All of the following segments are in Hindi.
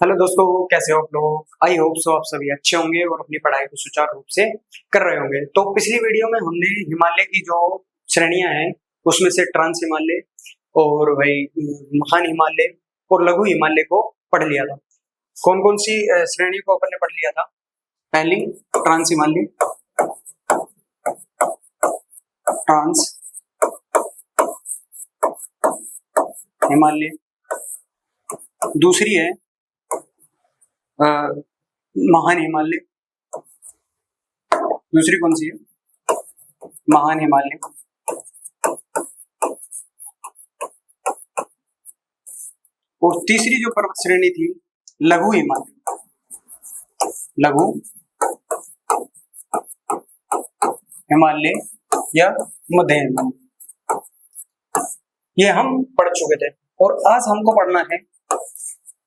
हेलो दोस्तों, कैसे हो आप लोग। आई होप सो आप सभी अच्छे होंगे और अपनी पढ़ाई को सुचारू रूप से कर रहे होंगे। तो पिछली वीडियो में हमने हिमालय की जो श्रेणियां हैं उसमें से ट्रांस हिमालय और भाई महान हिमालय और लघु हिमालय को पढ़ लिया था। कौन कौन सी श्रेणी को अपन ने पढ़ लिया था। पहली ट्रांस हिमालय, ट्रांस हिमालय। दूसरी है महान हिमालय। दूसरी कौन सी है? महान हिमालय। और तीसरी जो पर्वत श्रेणी थी लघु हिमालय। लघु हिमालय या मध्य हिमालय, ये हम पढ़ चुके थे। और आज हमको पढ़ना है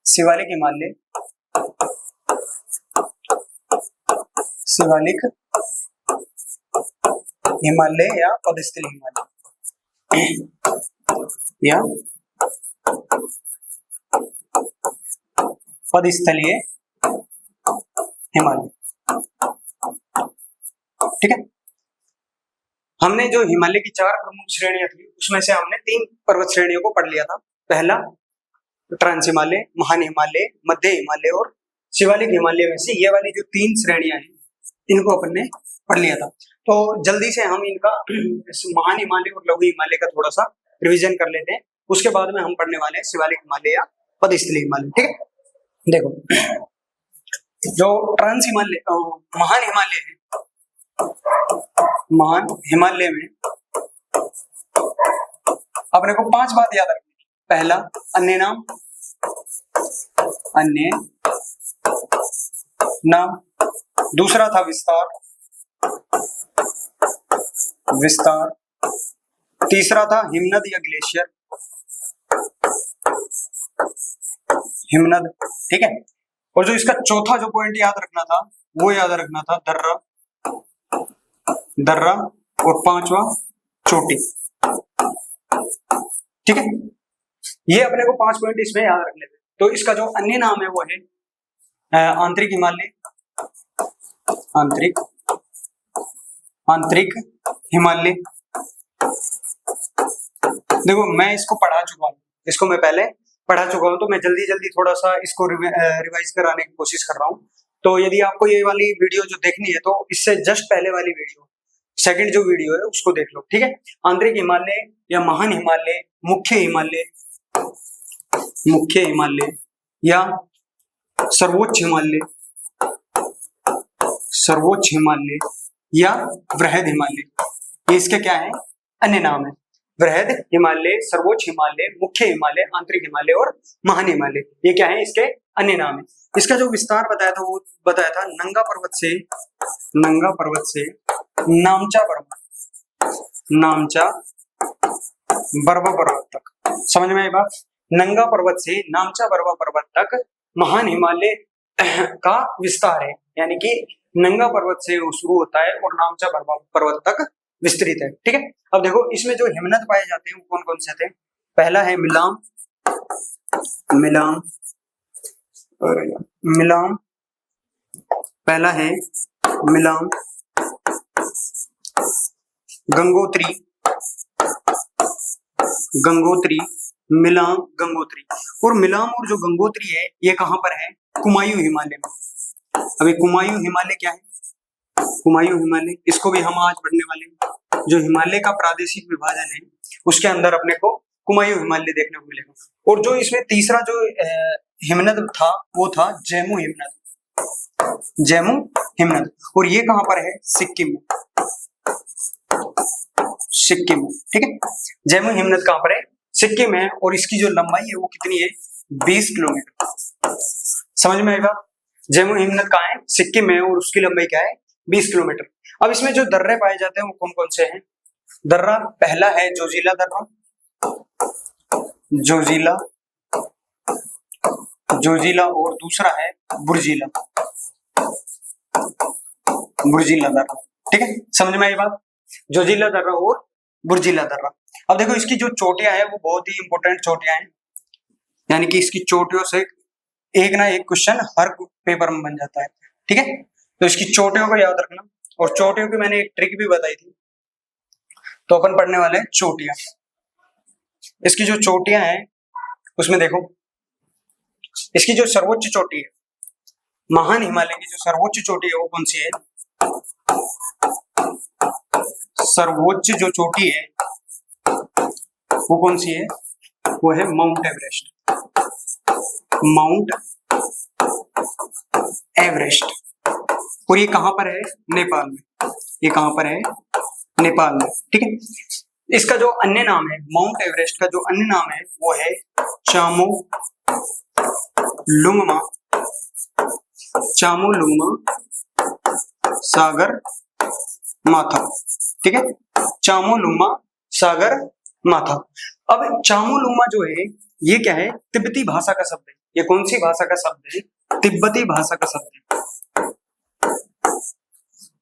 शिवालिक हिमालय, शिवालिक हिमालय या पदस्थलीय हिमालय या पदस्थलीय हिमालय। ठीक है, हमने जो हिमालय की 4 प्रमुख श्रेणियां थी उसमें से हमने 3 पर्वत श्रेणियों को पढ़ लिया था। पहला ट्रांस हिमालय, महान हिमालय, मध्य हिमालय और शिवालिक हिमालय में से ये वाली जो 3 श्रेणियां हैं इनको अपन ने पढ़ लिया था। तो जल्दी से हम इनका महान हिमालय और लघु हिमालय का थोड़ा सा रिवीजन कर लेते हैं। उसके बाद में हम पढ़ने वाले हैं शिवालिक हिमालय या पदस्थलीय हिमालय। ठीक है, देखो जो ट्रांस हिमालय महान हिमालय है, महान हिमालय में अपने को 5 बात याद रखनी है। पहला अन्य नाम, अन्य नाम। दूसरा था विस्तार, विस्तार। तीसरा था हिमनद या ग्लेशियर, हिमनद। ठीक है, और जो इसका चौथा जो पॉइंट याद रखना था वो याद रखना था दर्रा, दर्रा। और 5वां चोटी। ठीक है, ये अपने को 5 पॉइंट इसमें याद रखने थे। तो इसका जो अन्य नाम है वो है आंतरिक हिमालय, आंतरिक, आंतरिक हिमालय। देखो मैं इसको पढ़ा चुका हूँ, इसको मैं पहले पढ़ा चुका हूँ, तो मैं जल्दी जल्दी थोड़ा सा इसको रिवाइज कराने की कोशिश कर रहा हूँ। तो यदि आपको ये वाली वीडियो जो देखनी है तो इससे जस्ट पहले वाली वीडियो, सेकंड जो वीडियो है उसको देख लो। ठीक है, आंतरिक हिमालय या महान हिमालय, मुख्य हिमालय, मुख्य हिमालय या सर्वोच्च हिमालय, सर्वोच्च हिमालय या वृहद हिमालय, ये इसके क्या है? अन्य नाम है। वृहद हिमालय, सर्वोच्च हिमालय, मुख्य हिमालय, आंतरिक हिमालय और महान हिमालय, ये क्या है? इसके अन्य नाम है। इसका जो विस्तार बताया था वो बताया था नंगा पर्वत से, नंगा पर्वत से नामचा बर्मा, नामचा बर्मा पर्वत तक। समझ में आई बात? नंगा पर्वत से नामचा बर्मा पर्वत तक महान हिमालय का विस्तार है, यानी कि नंगा पर्वत से शुरू होता है और नामचा बर्मा पर्वत तक विस्तृत है। ठीक है, अब देखो इसमें जो हिमनद पाए जाते हैं वो कौन कौन से थे। पहला है मिलाम, मिलाम, मिलाम। पहला है मिलाम, गंगोत्री, गंगोत्री, मिलाम, गंगोत्री। और मिलाम और जो गंगोत्री है ये कहां पर है? कुमायूं हिमालय में। अभी कुमायूं हिमालय क्या है? कुमायूं हिमालय, इसको भी हम आज पढ़ने वाले हैं। जो हिमालय का प्रादेशिक विभाजन है उसके अंदर अपने को कुमायूं हिमालय देखने को मिलेगा। और जो इसमें तीसरा जो हिमनद था वो था जैमू हिमनद, जैमू हिमनद। और ये कहां पर है? सिक्किम में, सिक्किम में। ठीक है, जैमू हिमनद कहां पर है? सिक्किम है। और इसकी जो लंबाई है वो कितनी है? 20 किलोमीटर। समझ में आएगा? जैमू हिमनद कहां है? सिक्किम में, और उसकी लंबाई क्या है? 20 किलोमीटर। अब इसमें जो दर्रे पाए जाते हैं वो कौन कौन से हैं? दर्रा पहला है जोजिला दर्रा, जोजिला, जोजिला। और दूसरा है बुर्जिला, बुर्जिला दर्रा। ठीक है, समझ में आई बात? जोजिला दर्रा और बुर्जिला दर्रा। अब देखो इसकी जो चोटियां हैं वो बहुत ही इंपॉर्टेंट चोटियां हैं, यानी कि इसकी चोटियों से एक ना एक क्वेश्चन हर पेपर में बन जाता है, ठीक है। तो इसकी चोटियों को याद रखना, और चोटियों की मैंने एक ट्रिक भी बताई थी। तो अपन पढ़ने वाले हैं चोटियां। इसकी जो चोटियां हैं उसमें देखो, इसकी जो सर्वोच्च चोटी है, महान हिमालय की जो सर्वोच्च चोटी है वो कौन सी है? सर्वोच्च जो चोटी है वो कौन सी है? वो है माउंट एवरेस्ट। Mount Everest. और ये कहां पर है? नेपाल में। ये कहां पर है? नेपाल में, ठीक है। इसका जो अन्य नाम है, माउंट एवरेस्ट का जो अन्य नाम है वो है चामोलुंगमा, चामोलुंगमा सागर माथा, ठीक है। चामोलुंगमा सागर माथा। अब चामोलुंगमा जो है ये क्या है? तिब्बती भाषा का शब्द है। ये कौन सी भाषा का शब्द है? तिब्बती भाषा का शब्द है।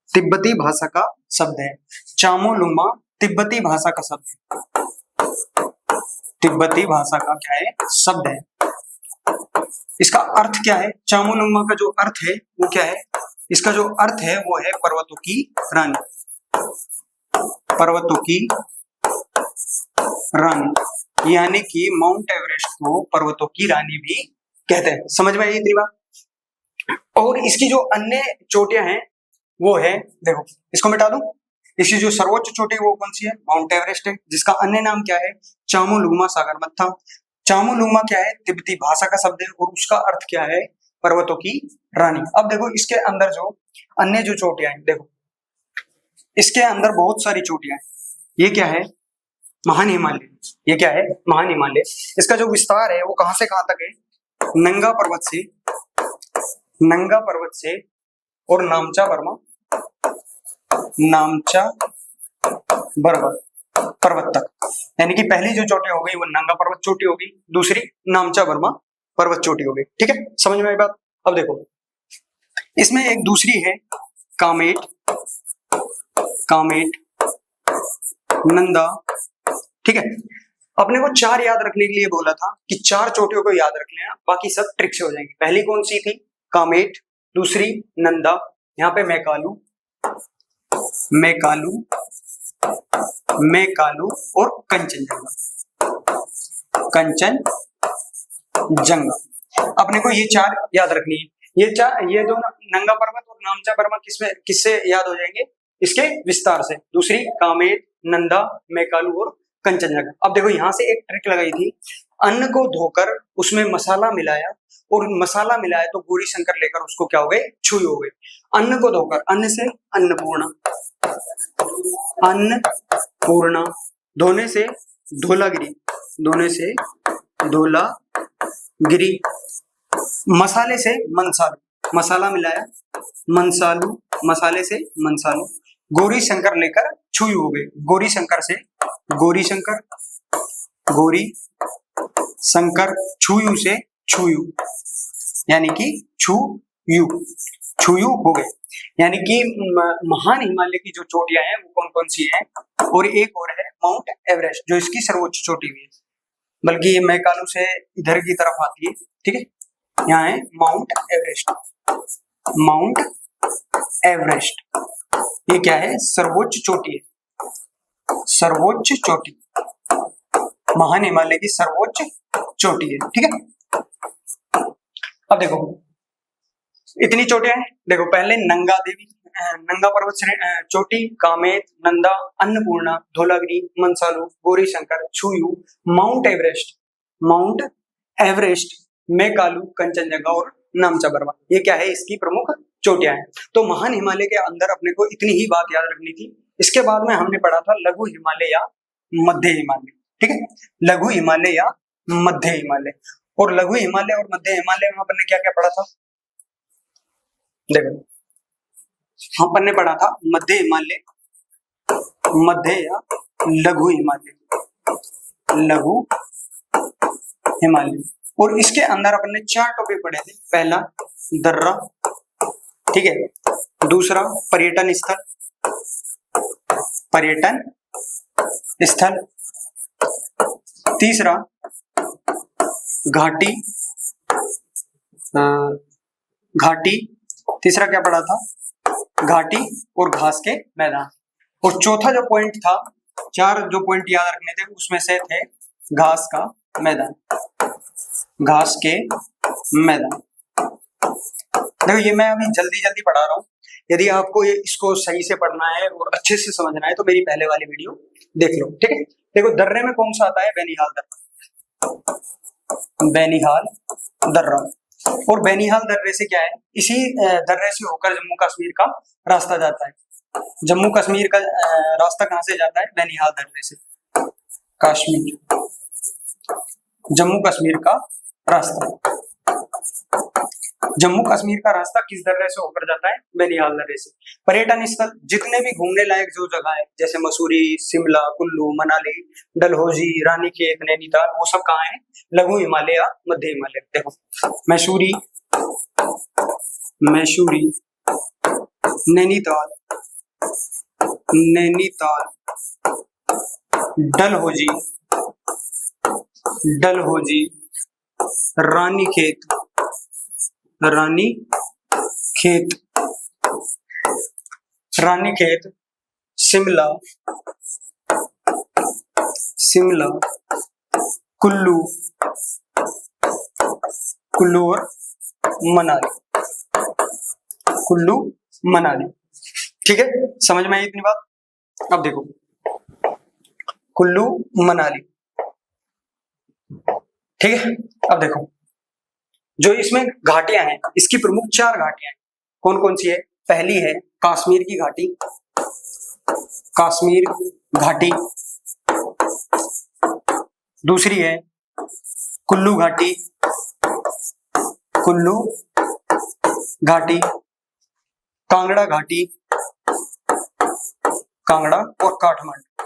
तिब्बती भाषा का शब्द है चामोलुंगमा, तिब्बती भाषा का शब्द है। तिब्बती भाषा का क्या है? शब्द है। इसका अर्थ क्या है? चामोलुंगमा का जो अर्थ है वो क्या है? इसका जो अर्थ है वो है पर्वतों की रानी। पर्वतों की रानी, यानी कि माउंट एवरेस्ट को पर्वतों की रानी भी कहते हैं। समझ में आई इतनी बात? और इसकी जो अन्य चोटियां हैं वो है, देखो इसको मिटा दूं, इसकी जो सर्वोच्च चोटी वो कौन सी है? माउंट एवरेस्ट है, जिसका अन्य नाम क्या है? चामोलुंगमा सागरमाथा। चामोलुंगमा क्या है? तिब्बती भाषा का शब्द है, और उसका अर्थ क्या है? पर्वतों की रानी। अब देखो इसके अंदर जो अन्य जो चोटियां हैं, देखो इसके अंदर बहुत सारी चोटियां हैं। ये क्या है? महान हिमालय। ये क्या है? महान हिमालय। इसका जो विस्तार है वो कहां से कहां तक है? नंगा पर्वत से, नंगा पर्वत से और नामचा बर्मा, नामचा बर्मा पर्वत तक। यानी कि पहली जो चोटी हो गई वो नंगा पर्वत चोटी होगी, दूसरी नामचा बर्मा पर्वत चोटी हो गई, ठीक है। समझ में आई बात? अब देखो इसमें एक दूसरी है कामेट, कामेट नंदा, ठीक है। अपने को चार याद रखने के लिए बोला था कि चार चोटियों को याद रख लेना, बाकी सब ट्रिक से हो जाएंगे। पहली कौन सी थी? कामेट, दूसरी नंदा, यहाँ पे मैकालू, मैकालू, मैकालू और कंचनजंगा, कंचनजंगा। अपने को ये चार याद रखनी है। ये दोनों नंगा पर्वत और नामचा बर्मा किससे याद हो जाएंगे? इसके विस्तार से। दूसरी कामेट, नंदा, मैकालू और कंचनजंगा। अब देखो यहां से एक ट्रिक लगाई थी, अन्न को धोकर उसमें मसाला मिलाया, और मसाला मिलाया तो गौरी शंकर लेकर उसको क्या हो गए? छुई हो गए। अन्न को धोकर, अन्न से अन्नपूर्णा, अन्नपूर्णा, धोने से धोलागिरी, धोने से धोलागिरी, मसाले से मनसालू, मसाला मिलाया मनसालू, मसाले से मनसालू, गौरी शंकर लेकर छुई हो गए। गौरी शंकर से गौरी शंकर, गौरी शंकर, छुयू से छुयू, यानी कि छुयू, छुयू हो गए। यानी कि महान हिमालय की जो चोटियां हैं वो कौन कौन सी हैं? और एक और है माउंट एवरेस्ट, जो इसकी सर्वोच्च चोटी भी है, बल्कि ये मैकालू से इधर की तरफ आती है, ठीक है। यहाँ है माउंट एवरेस्ट, माउंट एवरेस्ट। ये क्या है? सर्वोच्च चोटी है, सर्वोच्च चोटी, महान हिमालय की सर्वोच्च चोटी है, ठीक है। अब देखो इतनी चोटियां हैं। देखो पहले नंगा देवी, नंगा पर्वत चोटी, कामेत, नंदा, अन्नपूर्णा, धौलागिरी, मनसालू, गौरी शंकर, छुयू, Mount Everest, Mount Everest, Makalu, Kanchenjunga और नामचा बर्मा। ये क्या है? इसकी प्रमुख चोटियां हैं। तो महान हिमालय के अंदर अपने को इतनी ही बात याद रखनी थी। इसके बाद में हमने पढ़ा था लघु हिमालय या मध्य हिमालय, ठीक है। लघु हिमालय या मध्य हिमालय। और लघु हिमालय और मध्य हिमालय में अपन ने क्या क्या पढ़ा था? देखो अपन ने पढ़ा था मध्य हिमालय, मध्य या लघु हिमालय, लघु हिमालय। और इसके अंदर अपन ने चार टॉपिक पढ़े थे। पहला दर्रा, ठीक है। दूसरा पर्यटन स्थल, पर्यटन स्थल। तीसरा घाटी, घाटी, तीसरा क्या पढ़ा था, घाटी और घास के मैदान, और चौथा जो पॉइंट था, चार जो पॉइंट याद रखने थे उसमें से थे घास का मैदान, घास के मैदान। देखो ये मैं अभी जल्दी जल्दी पढ़ा रहा हूँ, यदि आपको ये इसको सही से पढ़ना है और अच्छे से समझना है तो मेरी पहले वाली वीडियो देख लो, ठीक है। देखो दर्रे में कौन सा आता है, बेनिहाल दर्रा, बेनिहाल दर्रा, और बेनिहाल दर्रे से क्या है, इसी दर्रे से होकर जम्मू कश्मीर का रास्ता जाता है, जम्मू कश्मीर का रास्ता कहाँ से जाता है, बेनिहाल दर्रे से, कश्मीर, जम्मू कश्मीर का रास्ता, जम्मू कश्मीर का रास्ता किस दर्रे से होकर जाता है, बेनिहाल दर्रे से। पर्यटन स्थल जितने भी घूमने लायक जो जगह है, जैसे मसूरी, शिमला, कुल्लू, मनाली, डलहौजी, रानीखेत, नैनीताल, वो सब कहाँ है, लघु हिमालय या मध्य हिमालय। देखो मैसूरी, मैसूरी, नैनीताल, नैनीताल, डलहौजी, डलहौजी, रानीखेत, रानीखेत, रानीखेत, शिमला, शिमला, कुल्लू, कुल्लू और मनाली, कुल्लू मनाली, ठीक है, समझ में आई इतनी बात। अब देखो कुल्लू मनाली, ठीक है। अब देखो जो इसमें घाटियां हैं, इसकी प्रमुख चार घाटियां हैं, कौन कौन सी है, पहली है कश्मीर की घाटी, कश्मीर घाटी, दूसरी है कुल्लू घाटी, कुल्लू घाटी, कांगड़ा घाटी, कांगड़ा और काठमांडू,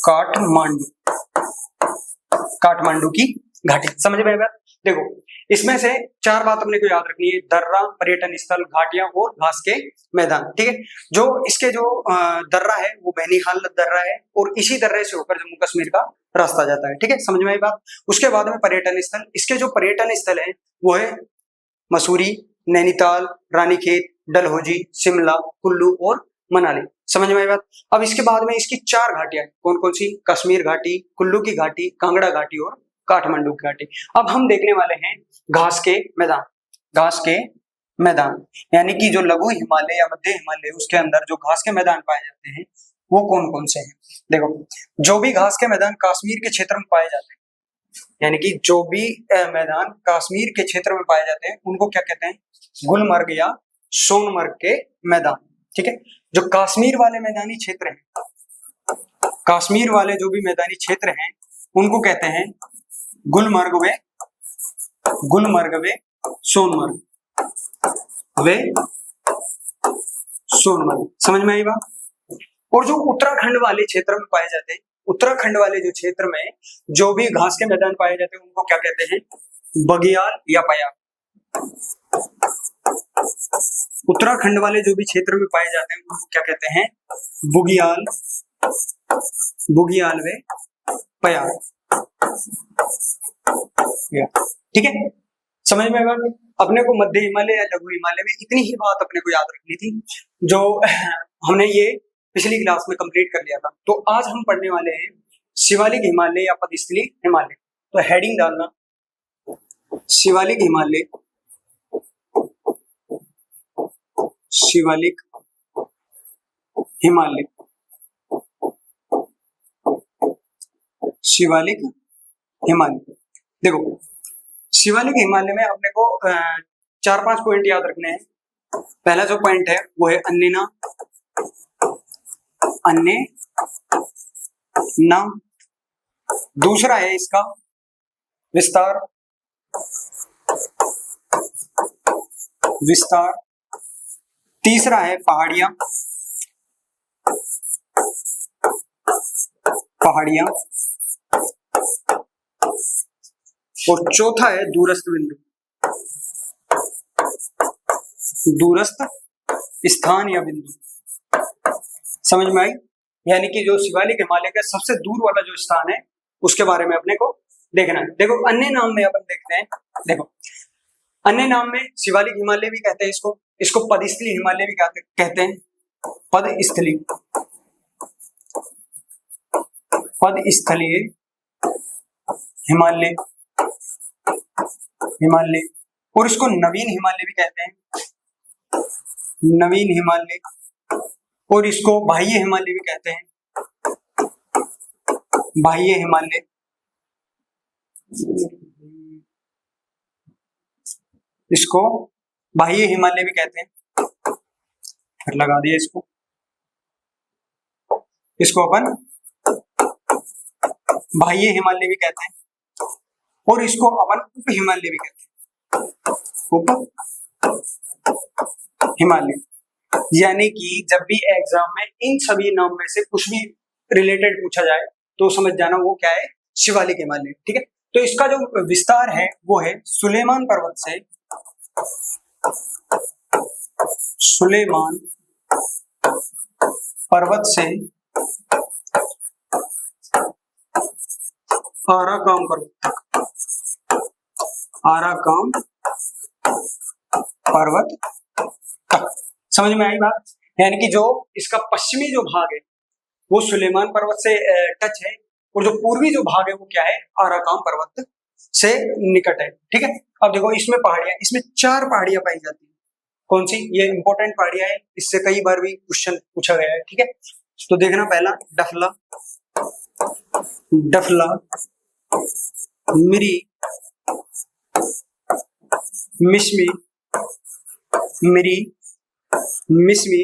काठमांडू, काठमांडू की घाटी, समझ में आया। देखो इसमें से चार बात अपने को याद रखनी है, दर्रा, पर्यटन स्थल, घाटियां और घास के मैदान, ठीक है। जो इसके जो दर्रा है वो बेनिहाल दर्रा है, और इसी दर्रे से होकर जम्मू कश्मीर का रास्ता जाता है, ठीक है, समझ में आई बात। उसके बाद में पर्यटन स्थल, इसके जो पर्यटन स्थल है वो है मसूरी, नैनीताल, रानीखेत, डलहौजी, शिमला, कुल्लू और मनाली, समझ में आई बात। अब इसके बाद में इसकी चार घाटियां, कौन कौन सी, कश्मीर घाटी, कुल्लू की घाटी, कांगड़ा घाटी और काठमांडू की घाटी। अब हम देखने वाले हैं घास के मैदान, घास के मैदान, यानी कि जो लघु हिमालय या मध्य हिमालय उसके अंदर जो घास के मैदान पाए जाते हैं वो कौन कौन से हैं। देखो जो भी घास के मैदान कश्मीर के क्षेत्र में पाए जाते हैं, यानी कि जो भी मैदान कश्मीर के क्षेत्र में पाए जाते हैं उनको क्या कहते हैं, गुलमर्ग या सोनमर्ग के मैदान, ठीक है। जो कश्मीर वाले मैदानी क्षेत्र हैं, कश्मीर वाले जो भी मैदानी क्षेत्र हैं उनको कहते हैं गुलमर्ग वे, गुलमर्ग वे सोनमर्ग, वे सोनमर्ग, समझ में आई बात। और जो उत्तराखंड वाले क्षेत्र में पाए जाते हैं, उत्तराखंड वाले जो क्षेत्र में जो भी घास के मैदान पाए जाते हैं उनको क्या कहते हैं, बगियाल या पयाग। उत्तराखंड वाले जो भी क्षेत्र में पाए जाते हैं उनको क्या कहते हैं, बुगियाल, बुगियाल वे पयाग, ठीक है, समझ में आएगा। अपने को मध्य हिमालय या लघु हिमालय में इतनी ही बात अपने को याद रखनी थी, जो हमने ये पिछली क्लास में कंप्लीट कर लिया था। तो आज हम पढ़ने वाले हैं शिवालिक हिमालय या पदस्थली हिमालय। तो हेडिंग डालना, शिवालिक हिमालय, शिवालिक हिमालय, शिवालिक हिमालय। देखो शिवालिक हिमालय में अपने को 4-5 पॉइंट याद रखने हैं। पहला जो पॉइंट है वो है अन्य नाम, दूसरा है इसका विस्तार, विस्तार, तीसरा है पहाड़ियां, पहाड़ियां, और चौथा है दूरस्थ बिंदु, दूरस्थ स्थान या बिंदु, समझ में आई। यानी कि जो शिवालिक हिमालय का सबसे दूर वाला जो स्थान है उसके बारे में अपने को देखना है। देखो अन्य नाम में अपन देखते हैं, देखो अन्य नाम में शिवालिक हिमालय भी कहते हैं इसको, इसको पदस्थली हिमालय भी कहते हैं, पदस्थली, पदस्थलीय हिमालय, हिमालय, और इसको नवीन हिमालय भी कहते हैं, नवीन हिमालय, और इसको बाह्य हिमालय भी कहते हैं, बाह्य हिमालय, इसको बाह्य हिमालय भी कहते हैं। फिर लगा दिए इसको, इसको अपन बाह्य हिमालय भी कहते हैं, और इसको अपन उप हिमालय भी कहते हैं, उप हिमालय। यानी कि जब भी एग्जाम में इन सभी नाम में से कुछ भी रिलेटेड पूछा जाए तो समझ जाना वो क्या है, शिवालिक हिमालय। ठीक है, तो इसका जो विस्तार है वो है सुलेमान पर्वत से, सुलेमान पर्वत से आराकाम पर्वत तक, आराकाम पर्वत तक। समझ में आई बात? यानी कि जो इसका पश्चिमी जो भाग है वो सुलेमान पर्वत से टच है, और जो पूर्वी जो भाग है वो क्या है, आराकाम पर्वत से निकट है। ठीक है, अब देखो इसमें पहाड़ियां, इसमें 4 पहाड़ियां पाई जाती है। कौन सी? ये इंपॉर्टेंट पहाड़ियां है, इससे कई बार भी क्वेश्चन पूछा गया है। ठीक है, तो देखना पहला डफला, डफला, मिरी, मिश्मी, मिरी, मिश्मी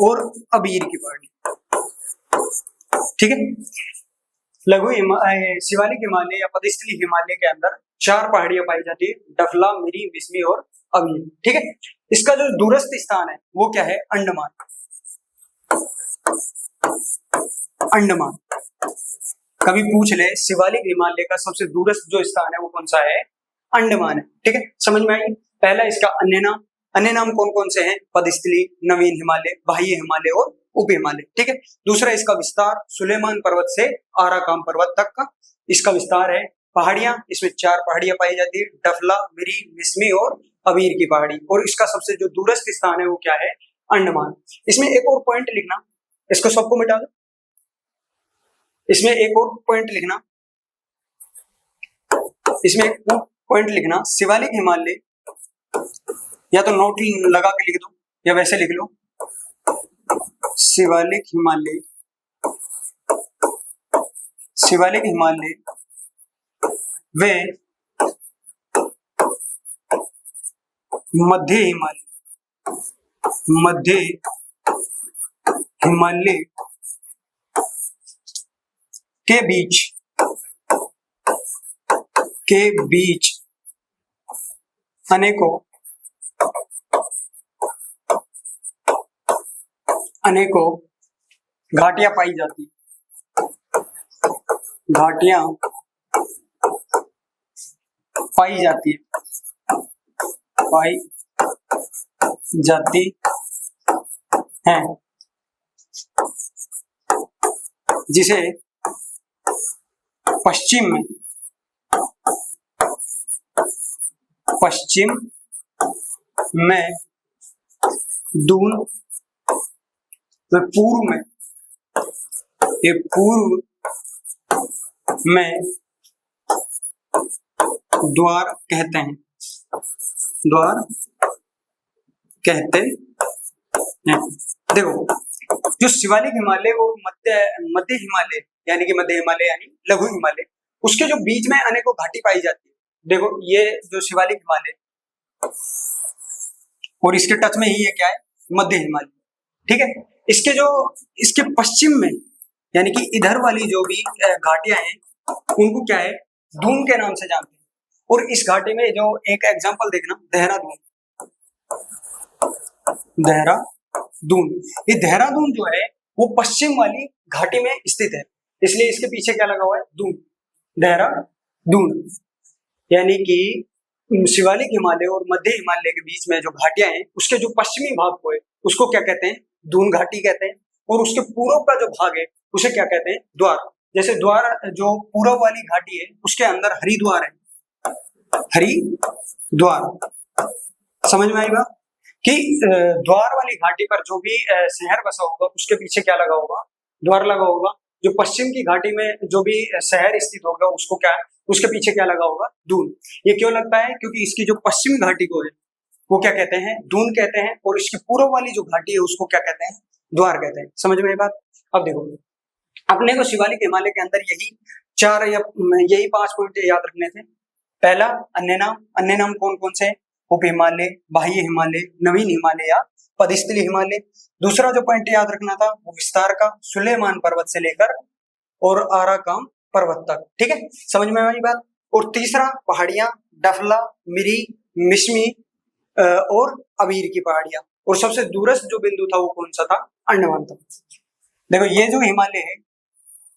और अबीर की पहाड़ी। ठीक है, लघु शिवालिक हिमालय या पदस्थली हिमालय के अंदर 4 पहाड़ियां पाई जाती है, डफला, मिरी, मिश्मी और अबीर। ठीक है, इसका जो दूरस्थ स्थान है वो क्या है, अंडमान, अंडमान। कभी पूछ ले शिवालिक हिमालय का सबसे दूरस्थ जो स्थान है वो कौन सा है, अंडमान है। ठीक है, समझ में आई? पहला इसका अन्य नाम, अन्य नाम कौन कौन से हैं, पदस्थली, नवीन हिमालय, बाह्य हिमालय और उप हिमालय। ठीक है, दूसरा इसका विस्तार सुलेमान पर्वत से आराकाम पर्वत तक का इसका विस्तार है। पहाड़ियां, इसमें 4 पहाड़ियां पाई जाती है, डफला, मिरी, मिश्मी और अबीर की पहाड़ी, और इसका सबसे जो दूरस्थ स्थान है वो क्या है, अंडमान। इसमें एक और पॉइंट लिखना, इसको सबको मिटा दो, इसमें एक और पॉइंट लिखना, इसमें एक पॉइंट लिखना, शिवालिक हिमालय, या तो नोट लगा के लिख दो या वैसे लिख लो, शिवालिक हिमालय, शिवालिक हिमालय वे मध्य हिमालय, मध्य हिमालय के बीच, के बीच अनेकों, अनेकों घाटियां पाई जाती, घाटियां पाई जाती है, पाई जाती हैं, जिसे पश्चिम में, पश्चिम में दून, पूर्व में, ये पूर्व में द्वार कहते हैं, द्वार कहते हैं। देखो जो शिवालिक हिमालय वो मध्य हिमालय यानी कि मध्य हिमालय यानी लघु हिमालय, उसके जो बीच में अनेकों घाटी पाई जाती है। देखो ये जो शिवालिक हिमालय और इसके टच में ही ये क्या है, मध्य हिमालय। ठीक है, इसके जो इसके पश्चिम में यानी कि इधर वाली जो भी घाटियां हैं उनको क्या है, दून के नाम से जानते हैं। और इस घाटी में जो एक एग्जांपल देखना, देहरादून, देहरादून, ये देहरादून जो है वो पश्चिम वाली घाटी में स्थित है, इसलिए इसके पीछे क्या लगा हुआ है, दून, देहरादून। यानी कि शिवालिक हिमालय और मध्य हिमालय के बीच में जो घाटियां हैं उसके जो पश्चिमी भाग को है उसको क्या कहते हैं, दून घाटी कहते हैं, और उसके पूर्व का जो भाग है उसे क्या कहते हैं, द्वार जैसे द्वार जो पूर्व वाली घाटी है उसके अंदर हरिद्वार है, हरिद्वार, समझ में आएगा कि द्वार वाली घाटी पर जो भी शहर बसा होगा उसके पीछे क्या लगा होगा, द्वार लगा होगा। जो पश्चिम की घाटी में जो भी शहर स्थित होगा उसको क्या, उसके पीछे क्या लगा होगा, दून। ये क्यों लगता है, क्योंकि इसकी जो पश्चिमी घाटी को है वो क्या कहते हैं, दून कहते हैं, और इसकी पूर्व वाली जो घाटी है उसको क्या कहते हैं, द्वार कहते हैं। समझ में ये बात। अब देखो अपने को शिवालिक हिमालय के अंदर यही 4 या यही 5 पॉइंट याद रखने थे। पहला अन्य नाम, अन्य नाम कौन कौन से, उप हिमालय, बाह्य हिमालय, नवीन हिमालय या पदस्थली हिमालय। दूसरा जो पॉइंट याद रखना था वो विस्तार का, सुलेमान पर्वत से लेकर और आराकाम पर्वत तक। ठीक है, समझ में आई बात। और तीसरा पहाड़ियां, डफला, मिरी, मिश्मी और अबीर की पहाड़ियां। और सबसे दूरस्थ जो बिंदु था वो कौन सा था, अंडमान था। देखो ये जो हिमालय है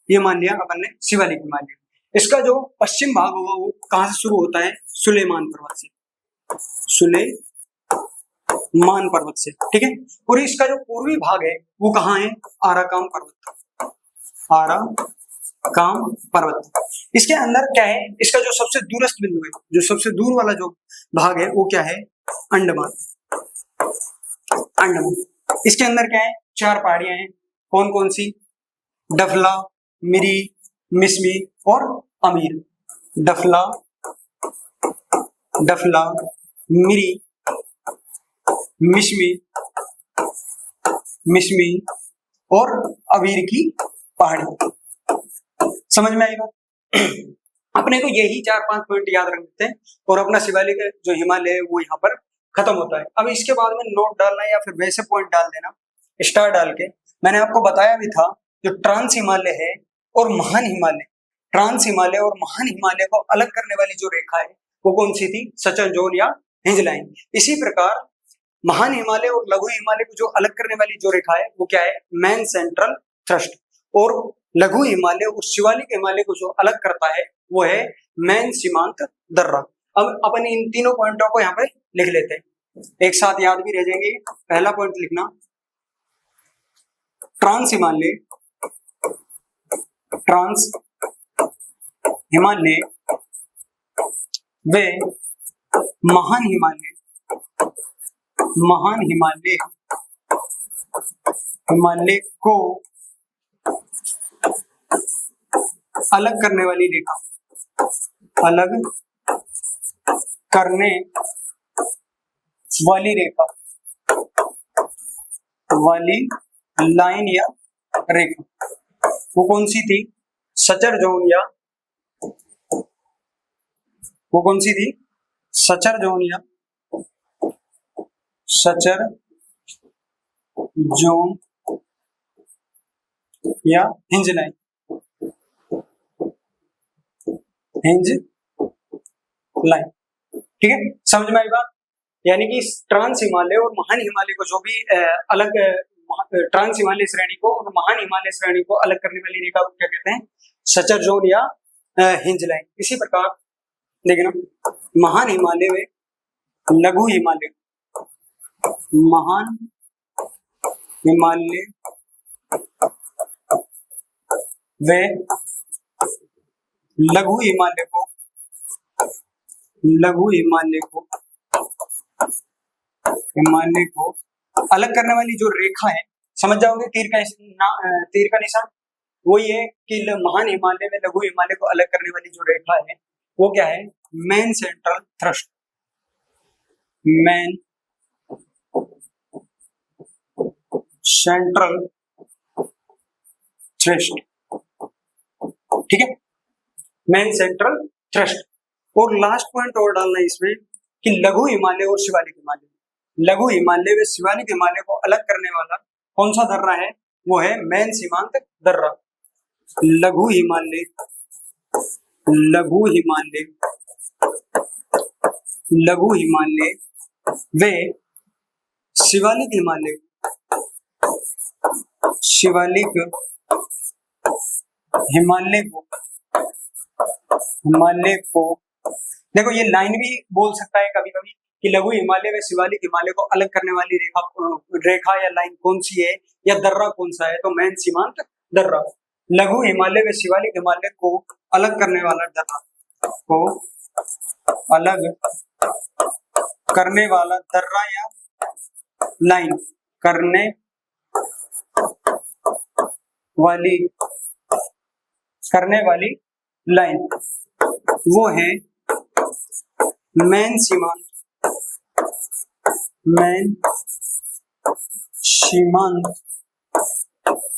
ये मान लिया अपन ने शिवालिक हिमालय। इसका जो पश्चिम भाग होगा वो कहां से शुरू होता है, सुलेमान पर्वत से, सुलेमान पर्वत से। ठीक है, और इसका जो पूर्वी भाग है वो कहाँ है, आराकाम पर्वत, आराकाम पर्वत। इसके अंदर क्या है, इसका जो सबसे दूरस्थ बिंदु है, जो सबसे दूर वाला जो भाग है वो क्या है, अंडमान, अंडमान। इसके अंदर क्या है, 4 पहाड़ियां हैं, कौन कौन सी, डफला, मिरी, मिश्मी और अमीर। डफला, डफला, मिरी, मिश्मी, मिश्मी और अबीर की पहाड़ी। समझ में आई बात। अपने को यही 4-5 पॉइंट याद रखते हैं और अपना शिवालिक जो हिमालय है वो यहाँ पर खत्म होता है। अब इसके बाद में नोट डालना या फिर वैसे पॉइंट डाल देना स्टार डाल के। मैंने आपको बताया भी था जो ट्रांस हिमालय है और महान हिमालय, ट्रांस हिमालय और महान हिमालय को अलग करने वाली जो रेखा है वो कौन सी थी, सचर जोन या हिंज लाइन। इसी प्रकार महान हिमालय और लघु हिमालय को जो अलग करने वाली जो रेखा है वो क्या है, मेन सेंट्रल थ्रस्ट। और लघु हिमालय और शिवालिक हिमालय को जो अलग करता है वो है मेन सीमांत दर्रा। अब अपन इन तीनों पॉइंटों को यहाँ पे लिख लेते हैं, एक साथ याद भी रह जाएंगे। पहला पॉइंट लिखना, ट्रांस हिमालय, ट्रांस हिमालय वे महान हिमालय, महान हिमालय, हिमालय को अलग करने वाली रेखा, अलग करने वाली रेखा, वाली लाइन या रेखा वो कौन सी थी, सचर जोन या, वो कौन सी थी, सचर जोन या, सचर जोन या हिंज लाइन, हिंज लाइन। ठीक है, समझ में आई बात। यानी कि ट्रांस हिमालय और महान हिमालय को जो भी अलग, ट्रांस हिमालय श्रेणी को और महान हिमालय श्रेणी को अलग करने वाली रेखा को क्या कहते हैं, सचर जोन या हिंज लाइन। इसी प्रकार देखना, महान हिमालय में लघु हिमालय, महान हिमालय वे लघु हिमालय को, लघु हिमालय को, हिमालय को अलग करने वाली जो रेखा है, समझ जाओगे तीर का निशान वही है कि महान हिमालय में लघु हिमालय को अलग करने वाली जो रेखा है वो क्या है, main central thrust, main central thrust. ठीक है, मेन सेंट्रल थ्रस्ट। और लास्ट पॉइंट और डालना है इसमें कि लघु हिमालय और शिवालिक हिमालय, लघु हिमालय व शिवालिक हिमालय को अलग करने वाला कौन सा दर्रा है, वो है मेन सीमांत दर्रा। लघु हिमालय, लघु हिमालय, लघु हिमालय वे शिवालिक हिमालय, शिवालिक हिमालय को, हिमालय को देखो ये लाइन भी बोल सकता है कभी कभी कि लघु हिमालय व शिवालिक हिमालय को अलग करने वाली रेखा, रेखा या लाइन कौन सी है या दर्रा कौन सा है, तो मेन सीमांत दर्रा। लघु हिमालय व शिवालिक हिमालय को अलग करने वाला दर्रा, को अलग करने वाला दर्रा या लाइन करने वाली लाइन, वो है मेन सीमांत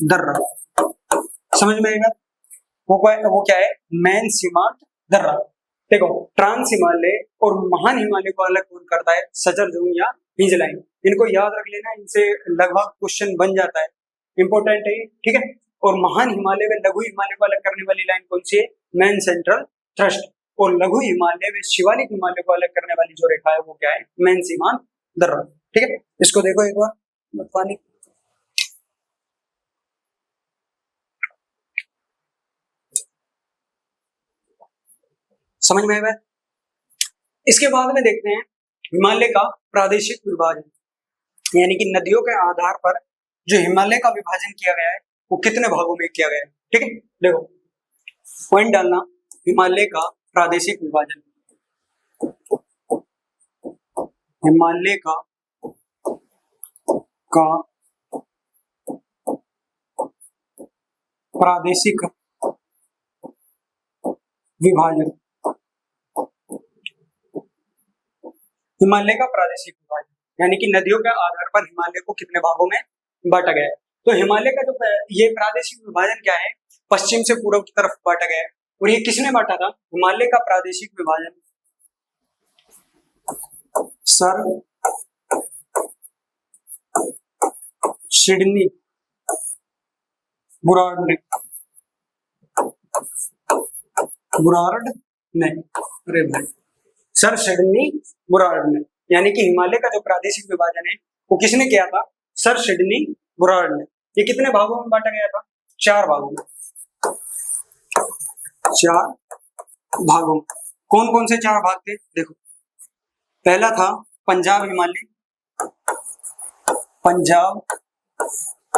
दर्रा। समझ में आएगा? वो क्या है? मेन सीमांत दर्रा। देखो, ट्रांस हिमालय और महान हिमालय को अलग कौन करता है? सजर जोन या हिंज लाइन। इनको याद रख लेना, इनसे लगभग क्वेश्चन बन जाता है, इंपॉर्टेंट है, ठीक है। और महान हिमालय व लघु हिमालय को अलग करने वाली लाइन कौन सी है? Main central thrust. और लघु हिमालय व शिवालिक हिमालय को अलग करने वाली जो रेखा है वो क्या है? मेन सीमांत दर्रा, ठीक है। इसको देखो एक बार पानी। समझ में आया? इसके बाद में देखते हैं हिमालय का प्रादेशिक विभाजन, यानी कि नदियों के आधार पर जो हिमालय का विभाजन किया गया है वो कितने भागों में किया गया है, ठीक है। देखो, पॉइंट डालना, हिमालय का प्रादेशिक विभाजन, हिमालय का प्रादेशिक विभाजन, हिमालय का प्रादेशिक विभाजन यानी कि नदियों के आधार पर हिमालय को कितने भागों में बांटा गया है। तो हिमालय का जो ये प्रादेशिक विभाजन क्या है? पश्चिम से पूर्व की तरफ बांटा गया है। और ये किसने बांटा था? हिमालय का प्रादेशिक विभाजन सर सिडनी बुरार्ड ने, अरे भाई, सर सिडनी बुरार्ड ने, यानी कि हिमालय का जो प्रादेशिक विभाजन है वो किसने किया था? सर सिडनी बुरार्ड ने। ये कितने भागों में बांटा गया था? 4 भागों में, 4 भागों में। कौन कौन से 4 भाग थे? देखो, पहला था पंजाब हिमालय, पंजाब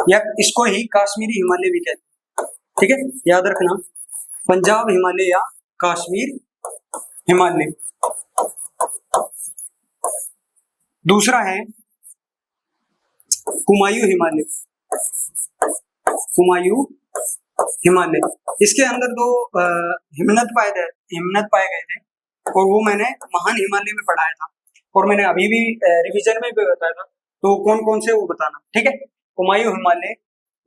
या इसको ही काश्मीरी हिमालय भी कहते हैं, ठीक है, याद रखना, पंजाब हिमालय या कश्मीर हिमालय। दूसरा है कुमायूं हिमालय, कुमायूं हिमालय। इसके अंदर 2 हिमनद पाए गए थे और वो मैंने महान हिमालय में पढ़ाया था और मैंने अभी भी रिवीजन में भी बताया था। तो कौन कौन से वो बताना, ठीक है। कुमायूं हिमालय,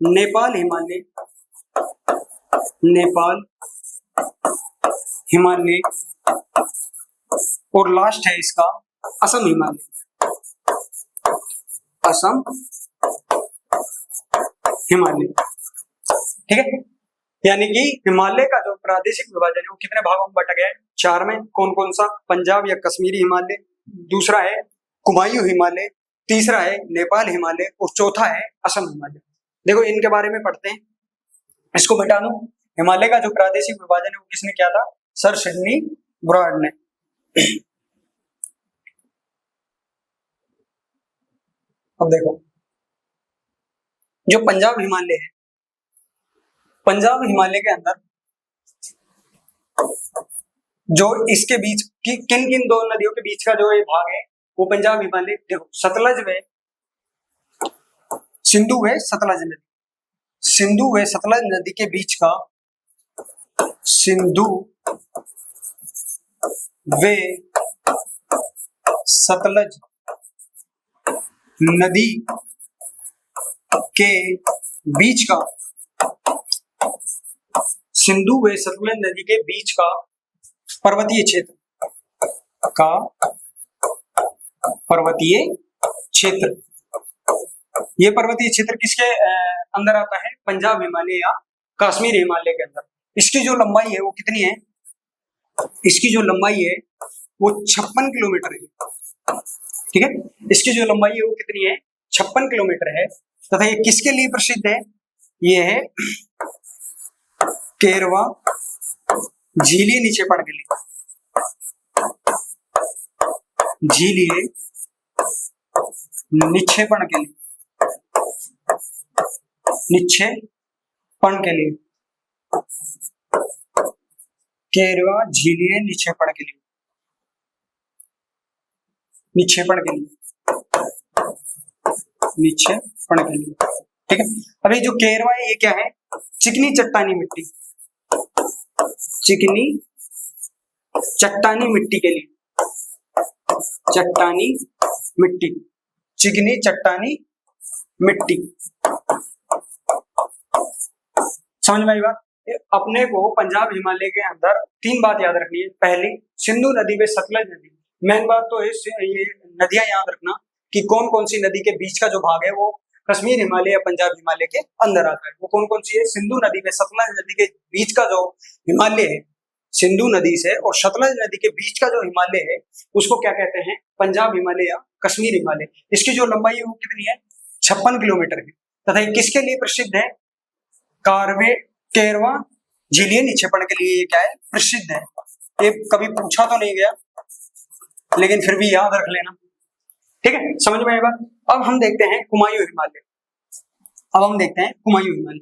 नेपाल हिमालय, नेपाल हिमालय और लास्ट है इसका असम हिमालय, असम हिमालय, ठीक है। यानी कि हिमालय का जो प्रादेशिक विभाजन है वो कितने भागों में बांटा गया है? 4 में। कौन कौन सा? पंजाब या कश्मीरी हिमालय, दूसरा है कुमायूं हिमालय, तीसरा है नेपाल हिमालय और चौथा है असम हिमालय। देखो, इनके बारे में पढ़ते हैं। इसको बता दूं, हिमालय का जो प्रादेशिक विभाजन है वो किसने किया था? सर सिडनी बुरार्ड ने। अब देखो, जो पंजाब हिमालय है, पंजाब हिमालय के अंदर जो इसके बीच की किन किन 2 नदियों के बीच का जो ये भाग है वो पंजाब हिमालय, देखो, सतलज व सिंधु व सतलज नदी, सिंधु व सतलज नदी के बीच का, सिंधु वे सतलज नदी के बीच का, सिंधु व सतलज नदी के बीच का पर्वतीय क्षेत्र, ये पर्वतीय क्षेत्र किसके अंदर आता है? पंजाब हिमालय या कश्मीर हिमालय के अंदर। इसकी जो लंबाई है वो कितनी है? इसकी जो लंबाई है वो 56 किलोमीटर है, ठीक है। इसकी जो लंबाई है वो कितनी है? 56 किलोमीटर है। तथा ये किसके लिए प्रसिद्ध है? ये है केरवा झीली निक्षेपण के लिए, झीलीय निक्षेपण के लिए, निक्षेपण के लिए, केरवा झीलीय निक्षेपण के लिए, निक्षेपण के लिए, निक्षेपण के लिए, ठीक है। अभी जो केरवा है ये क्या है, चिकनी चट्टानी मिट्टी, चिकनी चट्टानी मिट्टी के लिए, चट्टानी मिट्टी, चिकनी चट्टानी मिट्टी, समझ में आई बात। अपने को पंजाब हिमालय के अंदर तीन बात याद रखनी है। पहली, सिंधु नदी व सतलज नदी, मेन बात तो ये नदियां याद रखना कि कौन कौन सी नदी के बीच का जो भाग है वो कश्मीर हिमालय या पंजाब हिमालय के अंदर आता है। वो कौन कौन सी है, सिंधु नदी व सतलज नदी के बीच का जो हिमालय है, सिंधु नदी से और सतलज नदी के बीच का जो हिमालय है उसको क्या कहते हैं, पंजाब हिमालय या कश्मीर हिमालय। इसकी जो लंबाई है वो कितनी है, 56 किलोमीटर है। तथा ये किसके लिए प्रसिद्ध है, केरवा झीलीय निक्षेपण के लिए ये क्या है, प्रसिद्ध है। ये कभी पूछा तो नहीं गया लेकिन फिर भी याद रख लेना, ठीक है, समझ में आएगा। अब हम देखते हैं कुमायूं हिमालय, अब हम देखते हैं कुमायूं हिमालय।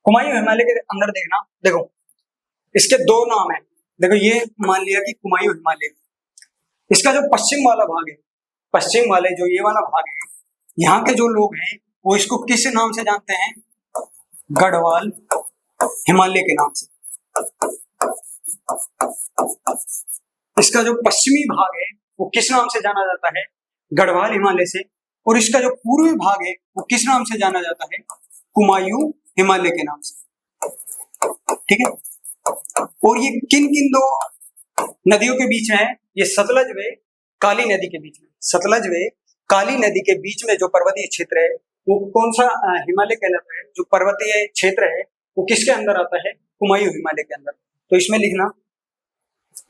कुमायूं हिमालय के अंदर देखना, देखो इसके दो नाम है। देखो ये मान लिया कि कुमायूं हिमालय, इसका जो पश्चिम वाला भाग है, पश्चिम वाले जो ये वाला भाग है, यहाँ के जो लोग हैं वो इसको किस नाम से जानते हैं, गढ़वाल हिमालय के नाम से। इसका जो पश्चिमी भाग है वो किस नाम से जाना जाता है, गढ़वाल हिमालय से। और इसका जो पूर्वी भाग है वो किस नाम से जाना जाता है, कुमायूं हिमालय के नाम से, ठीक है। और ये किन किन दो नदियों के बीच में है, ये सतलज व काली नदी के बीच में, सतलज व काली नदी के बीच में जो पर्वतीय क्षेत्र है वो कौन सा हिमालय कहलाता है, जो पर्वतीय क्षेत्र है वो किसके अंदर आता है, कुमायूं हिमालय के अंदर। तो इसमें लिखना,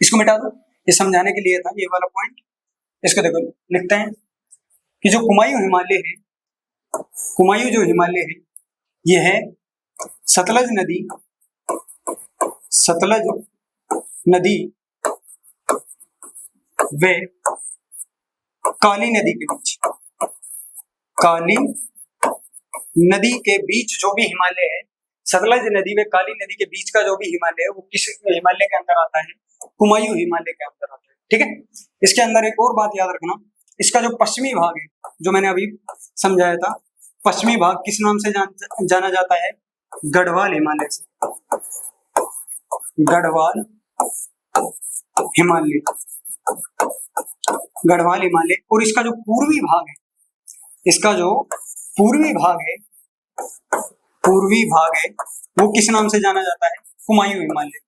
इसको मिटा दो, ये समझाने के लिए था ये वाला पॉइंट। इसको देखो लिखते हैं कि जो कुमायूं हिमालय है, कुमायूं जो हिमालय है ये है सतलज नदी, सतलज नदी वे काली नदी के बीच, काली नदी के बीच जो भी हिमालय है, सतलज नदी व काली नदी के बीच का जो भी हिमालय है वो किस हिमालय के अंदर आता है, कुमायूं हिमालय के अंदर आता है, ठीक है। इसके अंदर एक और बात याद रखना, इसका जो पश्चिमी भाग है जो मैंने अभी समझाया था, पश्चिमी भाग किस नाम से जाना जाता है, गढ़वाल हिमालय से, गढ़वाल हिमालय, गढ़वाल हिमालय। और इसका जो पूर्वी भाग है, इसका जो पूर्वी भाग है, पूर्वी भाग है वो किस नाम से जाना जाता है, कुमायूं हिमालय,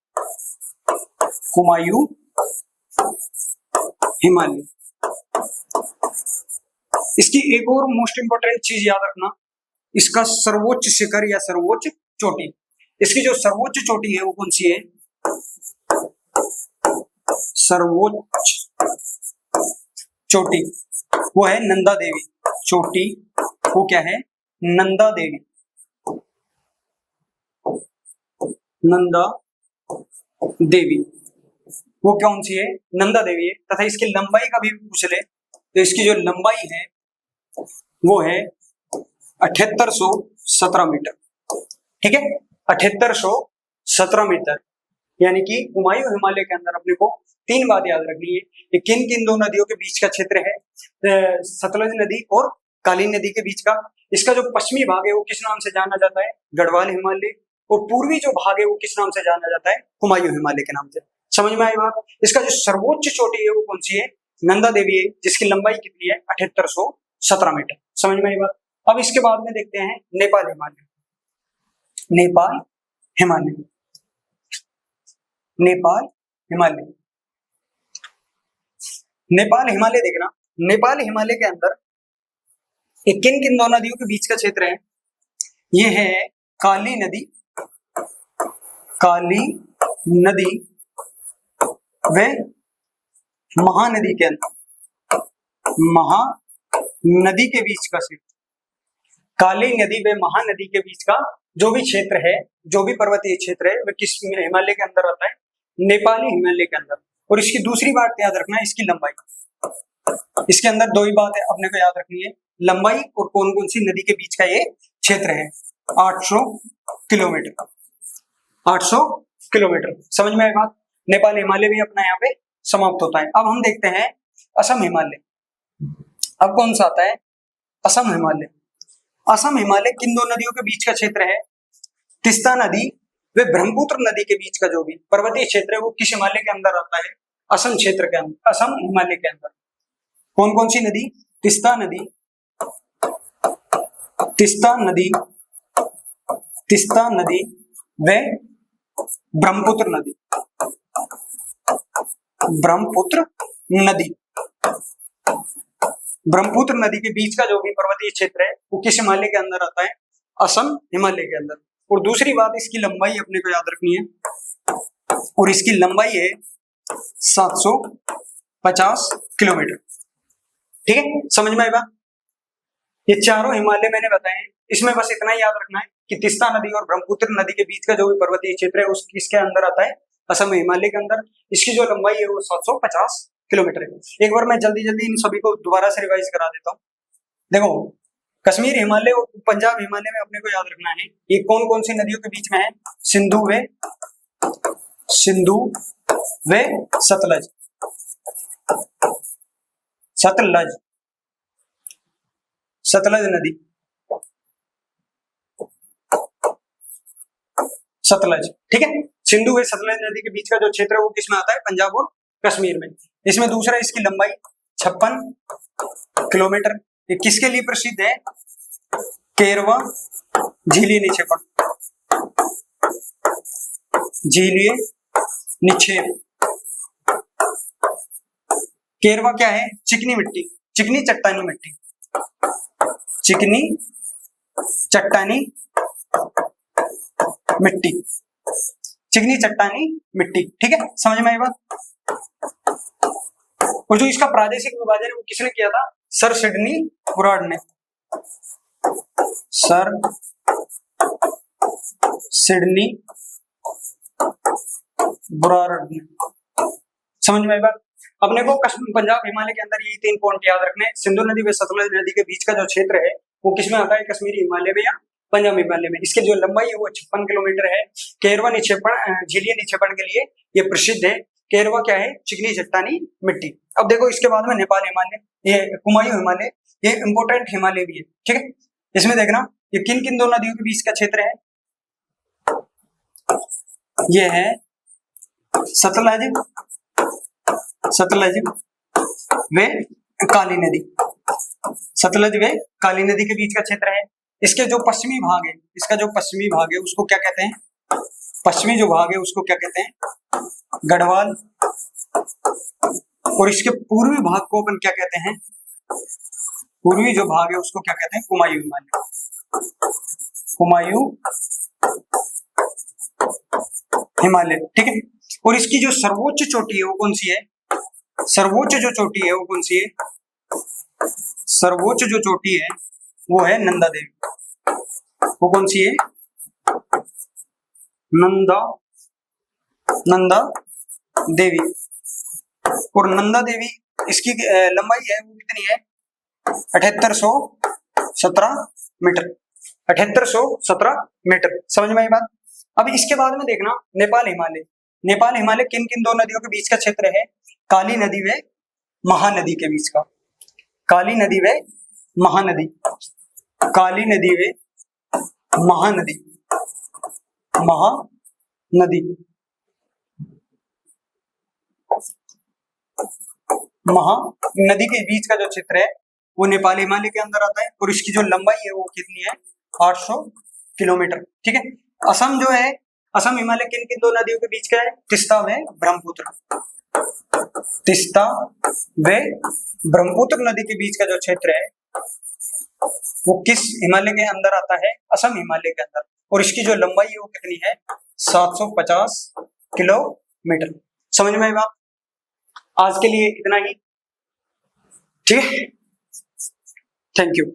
कुमायूं हिमालय। इसकी एक और मोस्ट इंपोर्टेंट चीज याद रखना, इसका सर्वोच्च शिखर या सर्वोच्च चोटी, इसकी जो सर्वोच्च चोटी है वो कौन सी है, सर्वोच्च चोटी वो है नंदा देवी, चोटी वो क्या है, नंदा देवी, नंदा देवी वो कौन सी है, नंदा देवी है। तथा इसकी लंबाई का भी पूछ ले तो इसकी जो लंबाई है वो है 7817 मीटर, ठीक है, 7817 मीटर। यानी कि कुमायूं हिमालय के अंदर अपने को तीन बात याद रखनी है कि किन किन दो नदियों के बीच का क्षेत्र है, सतलज नदी और काली नदी के बीच का। इसका जो पश्चिमी भाग है वो किस नाम से जाना जाता है, गढ़वाल हिमालय। और पूर्वी जो भाग है वो किस नाम से जाना जाता है, कुमायूं हिमालय के नाम से। समझ में आई बात। इसका जो सर्वोच्च चोटी है वो कौन सी है, नंदा देवी है, जिसकी लंबाई कितनी है 7817 मीटर। समझ में आई बात। अब इसके बाद में देखते हैं नेपाल हिमालय, नेपाल हिमालय, नेपाल हिमालय, नेपाल हिमालय देखना। नेपाल हिमालय के अंदर ये किन किन दो नदियों के बीच का क्षेत्र है, ये है काली नदी, काली नदी व महानदी के अंदर, महानदी के बीच का क्षेत्र, काली नदी व महानदी के बीच का जो भी क्षेत्र है, जो भी पर्वतीय क्षेत्र है वह किस हिमालय के अंदर आता है, नेपाली हिमालय के अंदर। और इसकी दूसरी बात याद रखना है, इसकी लंबाई, इसके अंदर दो ही बात है अपने को याद रखनी है, लंबाई और कौन कौन सी नदी के बीच का ये क्षेत्र है। 800 किलोमीटर, 800 किलोमीटर। समझ में आई बात। नेपाल हिमालय भी अपना यहाँ पे समाप्त होता है। अब हम देखते हैं असम हिमालय। अब कौन सा आता है? असम हिमालय। असम हिमालय किन दो नदियों के बीच का क्षेत्र है? तीस्ता नदी व ब्रह्मपुत्र नदी के बीच का जो भी पर्वतीय क्षेत्र है वो किस हिमालय के अंदर आता है? असम क्षेत्र के अंदर, असम हिमालय के अंदर। कौन कौन सी नदी? तीस्ता नदी, तीस्ता नदी, तीस्ता नदी व ब्रह्मपुत्र नदी, ब्रह्मपुत्र नदी। ब्रह्मपुत्र नदी के बीच का जो भी पर्वतीय क्षेत्र है वो किस हिमालय के अंदर आता है? असम हिमालय के अंदर। और दूसरी बात, इसकी लंबाई अपने को याद रखनी है, और इसकी लंबाई है 750 किलोमीटर। ठीक है, समझ में आई बात। ये चारों हिमालय मैंने बताए, इसमें बस इतना ही याद रखना है कि तीस्ता नदी और ब्रह्मपुत्र नदी के बीच का जो भी पर्वतीय क्षेत्र है उस किसके अंदर आता है? असम हिमालय के अंदर। इसकी जो लंबाई है वो 750 किलोमीटर है। एक बार मैं जल्दी जल्दी इन सभी को दोबारा से रिवाइज करा देता हूँ। देखो, कश्मीर हिमालय और पंजाब हिमालय में अपने को याद रखना है ये कौन कौन सी नदियों के बीच में है? सिंधु व सतलज, सतलज, सतलज नदी, सतलज। ठीक है, सिंधु व सतलज नदी के बीच का जो क्षेत्र है वो किसमें आता है? पंजाब और कश्मीर में। इसमें दूसरा, इसकी लंबाई 56 किलोमीटर। ये किसके लिए प्रसिद्ध है? केरवा झीलीय निक्षेपण, झीलीय निक्षेप। केरवा क्या है? चिकनी मिट्टी, चिकनी चट्टानी मिट्टी, चिकनी चट्टानी मिट्टी, चिकनी चट्टानी मिट्टी। ठीक है, समझ में आई बात। और जो इसका प्रादेशिक विभाजन है वो किसने किया था? सर सिडनी बुराड़ ने, सर सिडनी बुराड़ ने। समझ में आई बात। अपने को पंजाब हिमालय के अंदर ये 3 पॉइंट याद रखने हैं। सिंधु नदी व सतलज नदी के बीच का जो क्षेत्र है वो किसमें आता है? कश्मीरी हिमालय में या पंजाब हिमालय में। इसकी जो लंबाई है वो 56 किलोमीटर है। केरवा निक्षेपण, झीलीय निक्षेपण के लिए ये प्रसिद्ध है। केरवा क्या है? चिकनी चट्टानी मिट्टी। अब देखो, इसके बाद में नेपाल हिमालय, ये कुमायूं हिमालय, ये इंपोर्टेंट हिमालय भी है। ठीक है, इसमें देखना ये किन किन दो नदियों के बीच का क्षेत्र है। ये है सतलज, सतलज व काली नदी, सतलज व काली नदी के बीच का क्षेत्र है। इसके जो पश्चिमी भाग है, इसका जो पश्चिमी भाग है उसको क्या कहते हैं? पश्चिमी जो भाग है उसको क्या कहते हैं? गढ़वाल। और इसके पूर्वी भाग को अपन क्या कहते हैं? पूर्वी जो भाग है उसको क्या कहते हैं? कुमायूं हिमालय, कुमायूं हिमालय। ठीक है, और इसकी जो सर्वोच्च चोटी है वो कौन सी है? सर्वोच्च जो चोटी है वो कौन सी है? सर्वोच्च जो चोटी है वो है नंदा देवी। वो कौन सी है? नंदा देवी। और नंदा देवी, इसकी लंबाई है वो कितनी है? 7817 मीटर, 7817 मीटर। समझ में आई बात। अब इसके बाद में देखना नेपाल हिमालय। नेपाल हिमालय किन किन दो नदियों के बीच का क्षेत्र है? काली नदी व महानदी के बीच का, काली नदी व महानदी, काली नदी व महानदी, महानदी, महानदी के बीच का जो क्षेत्र है वो नेपाल हिमालय के अंदर आता है। और इसकी जो लंबाई है वो कितनी है? 800 किलोमीटर। ठीक है, असम जो है, असम हिमालय किन किन दो नदियों के बीच का है? तीस्ता व ब्रह्मपुत्र, तीस्ता व ब्रह्मपुत्र नदी के बीच का जो क्षेत्र है वो किस हिमालय के अंदर आता है? असम हिमालय के अंदर। और इसकी जो लंबाई है वो कितनी है? 750 किलोमीटर। समझ में आई बात। आज के लिए इतना ही। ठीक है, थैंक यू।